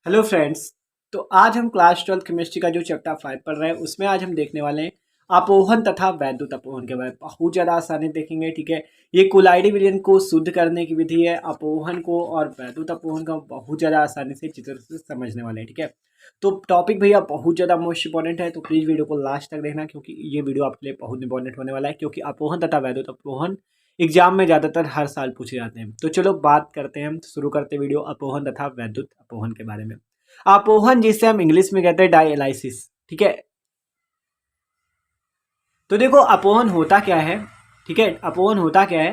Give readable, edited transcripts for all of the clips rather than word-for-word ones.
Hello friends. तो आज हम क्लास 12 केमिस्ट्री का जो चैप्टर 5 पढ़ रहे हैं उसमें आज हम देखने वाले हैं अपोहन तथा वैद्युत अपोहन के बारे में बहुत ज़्यादा आसानी देखेंगे। ठीक है, ये कोलाइडी विलयन को शुद्ध करने की विधि है। अपोहन को और वैद्युत अपोहन का बहुत ज़्यादा आसानी से चित्र से समझने वाले हैं। ठीक है, तो टॉपिक भैया बहुत ज़्यादा मोस्ट इंपॉर्टेंट है, तो प्लीज़ वीडियो को लास्ट तक देखना क्योंकि ये वीडियो आपके लिए बहुत इंपॉर्टेंट होने वाला है। क्योंकि अपोहन तथा वैद्युत अपोहन एग्जाम में ज़्यादातर हर साल पूछे जाते हैं। तो चलो बात करते हैं, शुरू करते वीडियो अपोहन तथा वैद्युत अपोहन के बारे में। अपोहन जिसे हम इंग्लिश में कहते हैं डायलाइसिस। ठीक है, तो देखो अपोहन होता क्या है। ठीक है, अपोहन होता क्या है,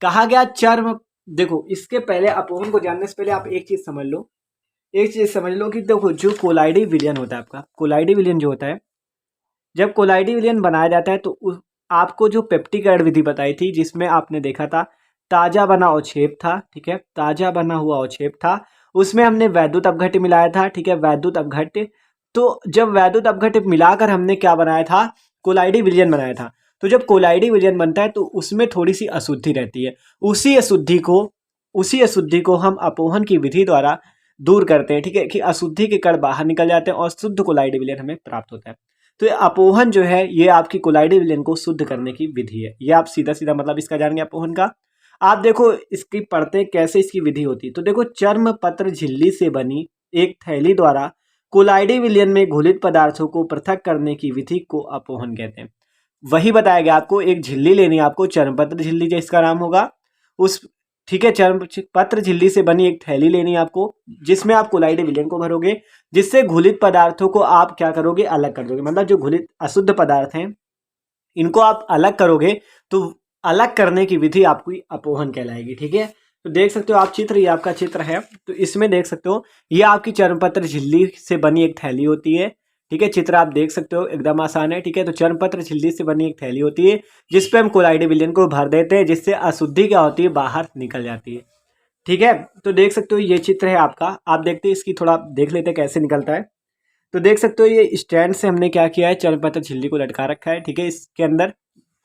कहा गया चर्म। देखो इसके पहले अपोहन को जानने से पहले आप एक चीज समझ लो, एक चीज समझ लो कि देखो जो कोलाइडी विलयन होता है, आपका कोलाइडी विलयन जो होता है, जब कोलाइडी विलयन बनाया जाता है तो आपको जो पेप्टिकरण विधि बताई थी जिसमें आपने देखा था ताजा बना अवक्षेप था। ठीक है, ताजा बना हुआ अवक्षेप था, उसमें हमने वैद्युत अपघट्य मिलाया था। ठीक है, वैद्युत अपघट्य। तो जब वैद्युत अपघट्य मिलाकर हमने क्या बनाया था, कोलाइडी विलयन बनाया था। तो जब कोलाइडी विलयन बनता है तो उसमें थोड़ी सी अशुद्धि रहती है। उसी अशुद्धि को उसी अशुद्धि को हम अपोहन की विधि द्वारा दूर करते हैं। ठीक है, कि अशुद्धि के कण बाहर निकल जाते हैं और शुद्ध कोलाइडी विलयन हमें प्राप्त होता है। तो ये अपोहन जो है ये आपकी कोलाइडी विलयन को शुद्ध करने की विधि है। ये आप सीधा सीधा मतलब इसका जानेंगे अपोहन का। आप देखो इसकी पढ़ते कैसे इसकी विधि होती है। तो देखो चर्म पत्र झिल्ली से बनी एक थैली द्वारा कोलाइडी विलयन में घुलित पदार्थों को पृथक करने की विधि को अपोहन कहते हैं। वही बताया गया आपको, एक झिल्ली लेनी है आपको, चर्मपत्र झिल्ली जिसका नाम होगा उस। ठीक है, चर्म पत्र झिल्ली से बनी एक थैली लेनी है आपको जिसमें आप कोलाइडी विलयन को भरोगे, जिससे घुलित पदार्थों को आप क्या करोगे, अलग कर दोगे। मतलब जो घुलित अशुद्ध पदार्थ हैं इनको आप अलग करोगे, तो अलग करने की विधि आपकी अपोहन कहलाएगी। ठीक है, तो देख सकते हो आप चित्र, ये आपका चित्र है, तो इसमें देख सकते हो ये आपकी चर्मपत्र झिल्ली से बनी एक थैली होती है। ठीक है, चित्र आप देख सकते हो एकदम आसान है। ठीक है, तो चर्मपत्र झिल्ली से बनी एक थैली होती है जिसपे हम कोलाइडी विलयन को भर देते हैं, जिससे अशुद्धि क्या होती है, बाहर निकल जाती है। ठीक है, तो देख सकते हो ये चित्र है आपका। आप देखते हैं इसकी थोड़ा देख लेते हैं कैसे निकलता है। तो देख सकते हो ये स्टैंड से हमने क्या किया है, चर्मपत्र झिल्ली को लटका रखा है। ठीक है, इसके अंदर,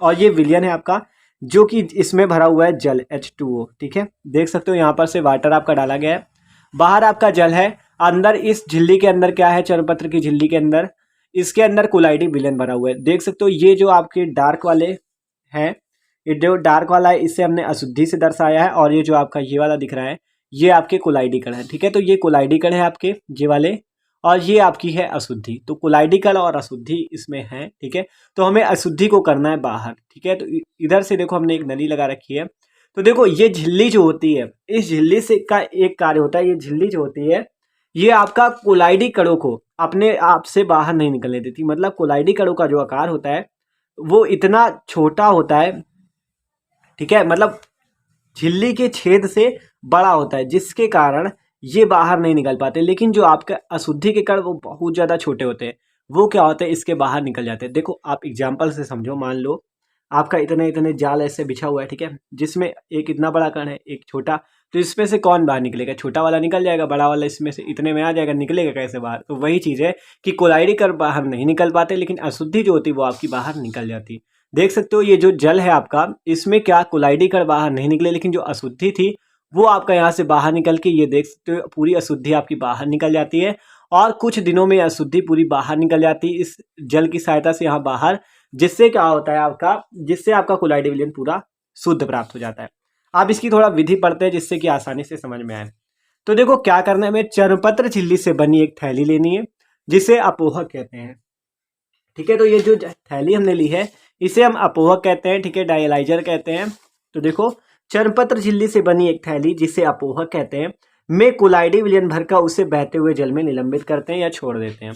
और ये विलयन है आपका जो कि इसमें भरा हुआ है जल H2O। ठीक है, देख सकते हो यहाँ पर से वाटर आपका डाला गया है, बाहर आपका जल है, अंदर इस झिल्ली के अंदर क्या है, चर्मपत्र की झिल्ली के अंदर, इसके अंदर कोलाइडी विलयन भरा हुआ है। देख सकते हो ये जो आपके डार्क वाले हैं, ये जो डार्क वाला है इसे हमने अशुद्धि से दर्शाया है, और ये जो आपका ये वाला दिख रहा है ये आपके कोलाइडी कण है। ठीक है, तो ये कोलाइडी कण है आपके ये वाले, और ये आपकी है अशुद्धि। तो कोलाइडी कण और अशुद्धि इसमें है। ठीक है, तो हमें अशुद्धि को करना है बाहर। ठीक है, तो इधर से देखो हमने एक नली लगा रखी है। तो देखो ये झिल्ली जो होती है, इस झिल्ली से का एक कार्य होता है, ये झिल्ली जो होती है ये आपका कोलाइडी कणों को अपने आप से बाहर नहीं निकलने देती। मतलब कोलाइडी कणों का जो आकार होता है वो इतना छोटा होता है। ठीक है, मतलब झिल्ली के छेद से बड़ा होता है, जिसके कारण ये बाहर नहीं निकल पाते। लेकिन जो आपका अशुद्धि के कण वो बहुत ज़्यादा छोटे होते हैं, वो क्या होते हैं, इसके बाहर निकल जाते हैं। देखो आप एग्जाम्पल से समझो, मान लो आपका इतने इतने जाल ऐसे बिछा हुआ है। ठीक है, जिसमें एक इतना बड़ा कण है, एक छोटा, तो इसमें से कौन बाहर निकलेगा, छोटा वाला निकल जाएगा, बड़ा वाला इसमें से इतने में आ जाएगा, निकलेगा कैसे बाहर। तो वही चीज़ है कि कोलाइडी कण बाहर नहीं निकल पाते, लेकिन अशुद्धि जो होती है वो आपकी बाहर निकल जाती। देख सकते हो ये जो जल है आपका, इसमें क्या कोलाइडी कण बाहर नहीं निकले, लेकिन जो अशुद्धि थी वो आपका यहाँ से बाहर निकल के, ये देख सकते हो पूरी अशुद्धि आपकी बाहर निकल जाती है। और कुछ दिनों में अशुद्धि पूरी बाहर निकल जाती है इस जल की सहायता से यहाँ बाहर, जिससे क्या होता है आपका, जिससे आपका कोलाइडी विलयन पूरा शुद्ध प्राप्त हो जाता है। आप इसकी थोड़ा विधि पढ़ते हैं जिससे कि आसानी से समझ में आए। तो देखो क्या करना है, हमें चर्मपत्र झिल्ली से बनी एक थैली लेनी है जिसे अपोहक कहते हैं। ठीक है, तो ये जो थैली हमने ली है इसे हम अपोहक कहते हैं। ठीक है, डायलाइजर कहते हैं। तो देखो चर्मपत्र झिल्ली से बनी एक थैली जिसे अपोहक कहते हैं में कोलाइडी विलयन भरकर उसे बहते हुए जल में निलंबित करते हैं या छोड़ देते हैं।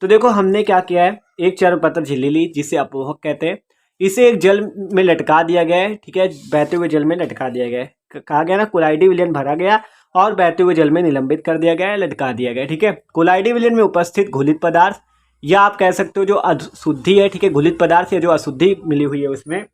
तो देखो हमने क्या किया है, एक चर्मपत्र झिल्ली ली जिसे अपोहक कहते हैं, इसे एक जल में लटका दिया गया है। ठीक है, बहते हुए जल में लटका दिया गया है, कहा गया ना कोलाइडी विलयन भरा गया और बहते हुए जल में निलंबित कर दिया गया है, लटका दिया गया। ठीक है, कोलाइडी विलयन में उपस्थित घुलित पदार्थ, या आप कह सकते हो जो अशुद्धि है, ठीक है, घुलित पदार्थ या जो अशुद्धि मिली हुई है उसमें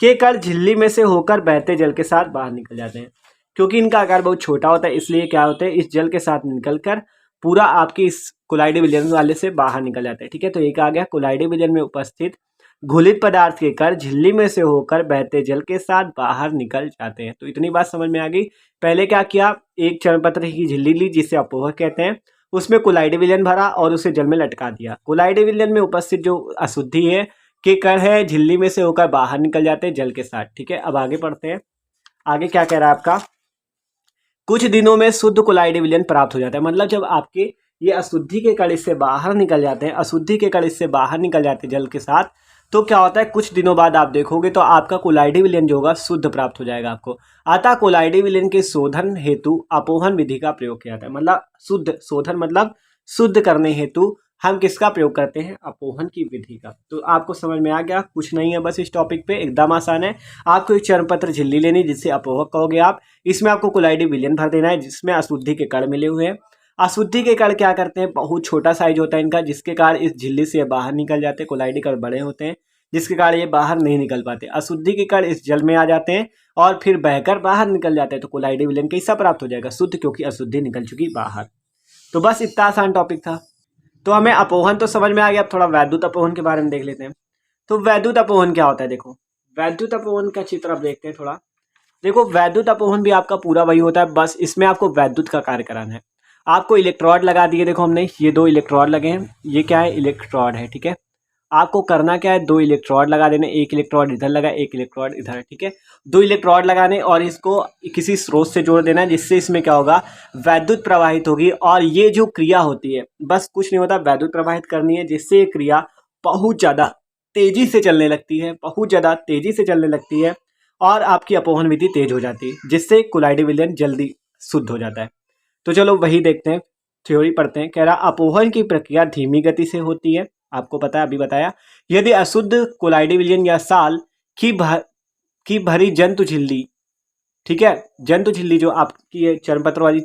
के कण झिल्ली में से होकर बहते जल के साथ बाहर निकल जाते हैं। क्योंकि इनका आकार बहुत छोटा होता है इसलिए क्या होता है, इस जल के साथ निकलकर पूरा आपकी इस कोलाइडी विलयन वाले से बाहर निकल जाते हैं। ठीक है, तो एक आ गया कोलाइडी विलयन में उपस्थित घुलित पदार्थ के कण झिल्ली में से होकर बहते जल के साथ बाहर निकल जाते हैं। तो इतनी बात समझ में आ गई। पहले क्या किया, एक चर्मपत्र की झिल्ली ली जिसे अपोहक कहते हैं, उसमें कोलाइडी विलयन भरा और उसे जल में लटका दिया। कोलाइडी विलयन में उपस्थित जो अशुद्धि है के कण है झिल्ली में से होकर बाहर निकल जाते हैं जल के साथ। ठीक है, अब आगे पढ़ते हैं। आगे क्या कह रहा है आपका, कुछ दिनों में शुद्ध कोलाइडी विलयन प्राप्त हो जाता है। मतलब जब आपके ये अशुद्धि के कण इससे बाहर निकल जाते हैं, अशुद्धि के कण इससे बाहर निकल जाते हैं जल के साथ, तो क्या होता है कुछ दिनों बाद आप देखोगे तो आपका कोलाइडी विलयन जो होगा शुद्ध प्राप्त हो जाएगा आपको। अतः कोलाइडी विलयन के शोधन हेतु अपोहन विधि का प्रयोग किया जाता है। मतलब शुद्ध शोधन मतलब शुद्ध करने हेतु हम किसका प्रयोग करते हैं, अपोहन की विधि का। तो आपको समझ में आ गया, कुछ नहीं है बस इस टॉपिक पे, एकदम आसान है। आपको एक चर्मपत्र झिल्ली लेनी जिससे अपोहक कहोगे आप, इसमें आपको कोलाइडी विलयन भर देना है जिसमें अशुद्धि के कण मिले हुए हैं। अशुद्धि के कण क्या करते हैं, बहुत छोटा साइज होता है इनका, जिसके कारण इस झिल्ली से बाहर निकल जाते हैं। कोलाइडी कण बड़े होते हैं जिसके कारण ये बाहर नहीं निकल पाते। अशुद्धि के कण इस जल में आ जाते हैं और फिर बहकर बाहर निकल जाते हैं। तो कोलाइडी विलयन कैसा प्राप्त हो जाएगा, शुद्ध, क्योंकि अशुद्धि निकल चुकी बाहर। तो बस इतना आसान टॉपिक था। तो हमें अपोहन तो समझ में आ गया, अब थोड़ा वैद्युत अपोहन के बारे में देख लेते हैं। तो वैद्युत अपोहन क्या होता है, देखो वैद्युत अपोहन का चित्र अब देखते हैं थोड़ा। देखो वैद्युत अपोहन भी आपका पूरा वही होता है, बस इसमें आपको वैद्युत का कार्य कराना है। आपको इलेक्ट्रोड लगा दिए, देखो हमने ये 2 इलेक्ट्रोड लगे हैं, ये क्या है, इलेक्ट्रोड है। ठीक है, आपको करना क्या है, 2 इलेक्ट्रोड लगा देने, एक इलेक्ट्रोड इधर लगा, एक इलेक्ट्रोड इधर। ठीक है, 2 इलेक्ट्रोड लगाने और इसको किसी स्रोत से जोड़ देना है, जिससे इसमें क्या होगा, वैद्युत प्रवाहित होगी। और ये जो क्रिया होती है, बस कुछ नहीं होता, वैद्युत प्रवाहित करनी है, जिससे ये क्रिया बहुत ज़्यादा तेजी से चलने लगती है, बहुत ज़्यादा तेजी से चलने लगती है और आपकी अपोहन विधि तेज हो जाती है, जिससे कोलाइडी विलयन जल्दी शुद्ध हो जाता है। तो चलो वही देखते हैं, थ्योरी पढ़ते हैं। कह रहा अपोहन की प्रक्रिया धीमी गति से होती है, आपको पता है, अभी बताया। यदि अशुद्ध कोलाइडी विलयन या साल की भरी जंतु झिल्ली, ठीक है, जंतु झिल्ली जो आपकी ये चर्मपत्र वाली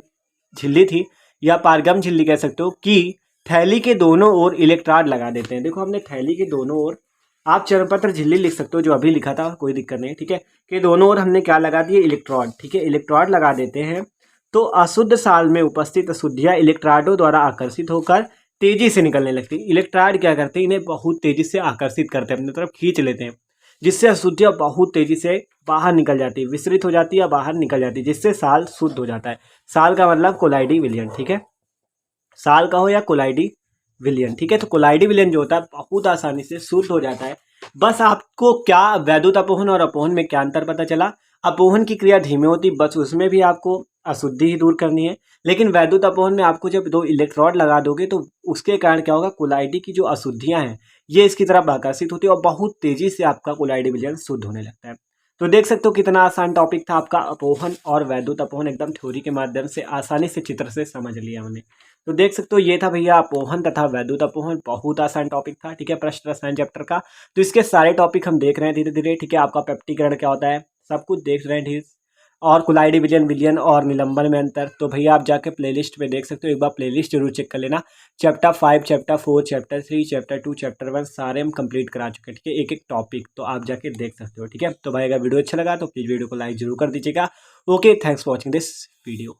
झिल्ली थी या पारगम झिल्ली कह सकते हो, कि थैली के दोनों ओर इलेक्ट्रोड लगा देते हैं। देखो हमने थैली के दोनों ओर, आप चर्मपत्र झिल्ली लिख सकते हो जो अभी लिखा था, कोई दिक्कत नहीं। ठीक है, कि दोनों ओर हमने क्या लगा दिए, इलेक्ट्रोड। ठीक है, इलेक्ट्रोड लगा देते हैं तो अशुद्ध साल में उपस्थित अशुद्धियां इलेक्ट्रोडों द्वारा आकर्षित होकर तेजी से निकलने लगती है। इलेक्ट्रोड क्या करते हैं, इन्हें बहुत तेजी से आकर्षित करते हैं, अपनी तरफ खींच लेते हैं, जिससे अशुद्धियां बहुत तेजी से बाहर निकल जाती है, विसरित हो जाती है या बाहर निकल जाती है, जिससे साल शुद्ध हो जाता है। साल का मतलब कोलाइडी विलयन। ठीक है, साल का हो या कोलाइडी विलयन। ठीक है, तो कोलाइडी विलयन जो होता है बहुत आसानी से शुद्ध हो जाता है। बस आपको क्या वैद्युत अपोहन और अपोहन में क्या अंतर पता चला, अपोहन की क्रिया धीमी होती, बस उसमें भी आपको अशुद्धि ही दूर करनी है। लेकिन वैद्युत अपोहन में आपको जब 2 इलेक्ट्रोड लगा दोगे तो उसके कारण क्या होगा, कोलाइडी की जो अशुद्धियां हैं ये इसकी तरफ आकर्षित होती है और बहुत तेजी से आपका कोलाइडी विलयन शुद्ध होने लगता है। तो देख सकते हो कितना आसान टॉपिक था आपका अपोहन और वैद्युत अपोहन, एकदम थ्योरी के माध्यम से आसानी से चित्र से समझ लिया हमने। तो देख सकते हो ये था भैया अपोहन तथा वैद्युत अपोहन, बहुत आसान टॉपिक था। ठीक है, पृष्ठ रसायन चैप्टर का। तो इसके सारे टॉपिक हम देख रहे हैं धीरे धीरे। ठीक है, आपका पेप्टीकरण क्या होता है सब कुछ देख रहे हैं ठीक, और कोलाइडी विलयन, विलयन और निलंबन में अंतर। तो भैया आप जाके प्लेलिस्ट में देख सकते हो, एक बार प्लेलिस्ट जरूर चेक कर लेना। Chapter 5, chapter 4, chapter 3, chapter 2, chapter 1 सारे हम कंप्लीट करा चुके हैं। ठीक है, एक एक टॉपिक, तो आप जाके देख सकते हो। ठीक है, तो भाई अगर वीडियो अच्छा लगा तो प्लीज़ वीडियो को लाइक जरूर कर दीजिएगा। Okay, thanks for watching this video.